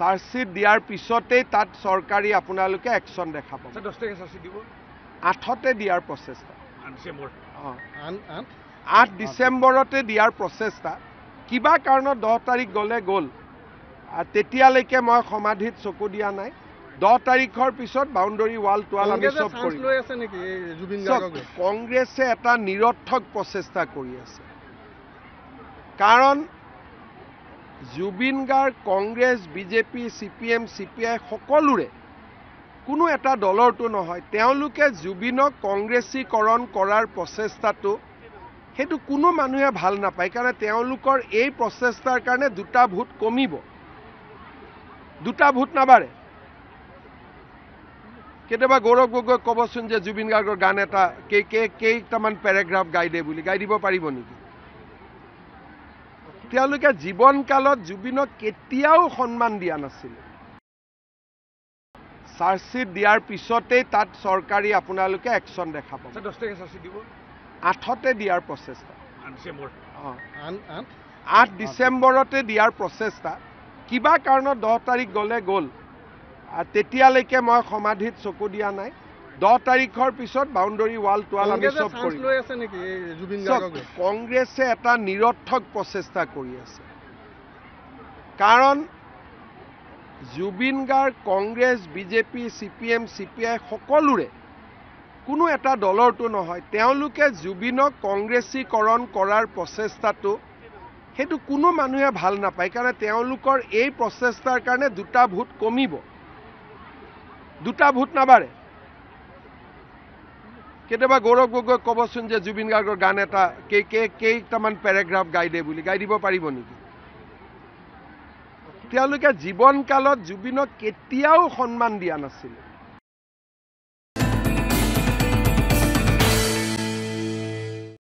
Charge sheet দিয়াৰ পিছতেই তাত চৰকাৰী আপোনালোকে একশ্যন দেখাব। 10 তাৰিখে চাৰ্জশ্বিট দিব, 8তে দিয়াৰ প্ৰচেষ্টা, 8 ডিচেম্বৰ। 8 ডিচেম্বৰতে দিয়াৰ প্ৰচেষ্টা। কিবা কাৰণত 10 তাৰিখ গ'লে গ'ল, তেতিয়ালৈকে মই সমাধিত চকু দিয়া নাই। 10 তাৰিখৰ পিছত বাউণ্ডৰী ৱাল টোৱাল আমি চব কৰিম। কংগ্ৰেছে এটা নিৰৰ্থক প্ৰচেষ্টা কৰি আছে, কাৰণ Zubeen Garg, Congress, BJP, CPM, CPI সকলোৰে কোনো এটা দলৰটো নহয়। তেওঁলোকে জুবিনক কংগ্ৰেছীকৰণ কৰাৰ প্ৰচেষ্টাটো সেইটো কোনো মানুহে ভাল নাপায়, কাৰণ তেওঁলোকৰ এই প্ৰচেষ্টাৰ কাৰণে 2টা ভোট কমিব, 2টা ভোট নাবাঢ়ে। কেতিয়াবা গৌৰৱ গগৈ ক'বচোন যে জুবিন গাৰ্গৰ গান এটা কেইটামান পেৰাগ্ৰাফ গাই দে বুলি, গাই দিব পাৰিব নেকি? তেওঁলোকে জীৱনকালত জুবিনক কেতিয়াও সন্মান দিয়া নাছিল। চাৰ্জশ্বিট দিয়াৰ পিছতেই তাত চৰকাৰী আপোনালোকে একশ্যন দেখাব। 10 তাৰিখে চাৰ্জশ্বিট দিব, 8তে দিয়াৰ প্ৰচেষ্টা, 8 ডিচেম্বৰ। 8 ডিচেম্বৰতে দিয়াৰ প্ৰচেষ্টা। কিবা কাৰণত 10 তাৰিখ গ'লে গ'ল, তেতিয়ালৈকে মই সমাধিত চকু দিয়া নাই। 10 তাৰিখৰ পিছত বাউণ্ডৰী ৱাল টোৱাল আমি চব কৰিম। কংগ্ৰেছে এটা নিৰৰ্থক প্ৰচেষ্টা কৰি আছে, কাৰণ Zubeen Garg, Congress, BJP, CPM, CPI সকলোৰে কোনো এটা দলৰটো নহয়। তেওঁলোকে জুবিনক কংগ্ৰেছীকৰণ কৰাৰ প্ৰচেষ্টাটো সেইটো কোনো মানুহে ভাল নাপায়, কাৰণ তেওঁলোকৰ এই প্ৰচেষ্টাৰ কাৰণে 2টা ভোট কমিব, 2টা ভোট নাবাঢ়ে। কেতিয়াবা গৌৰৱ গগৈ ক'বচোন যে জুবিন গাৰ্গৰ গান এটা কেইটামান পেৰাগ্ৰাফ গাই দে বুলি, গাই দিব পাৰিব নেকি? তেওঁলোকে জীৱনকালত জুবিনক কেতিয়াও সন্মান দিয়া নাছিল।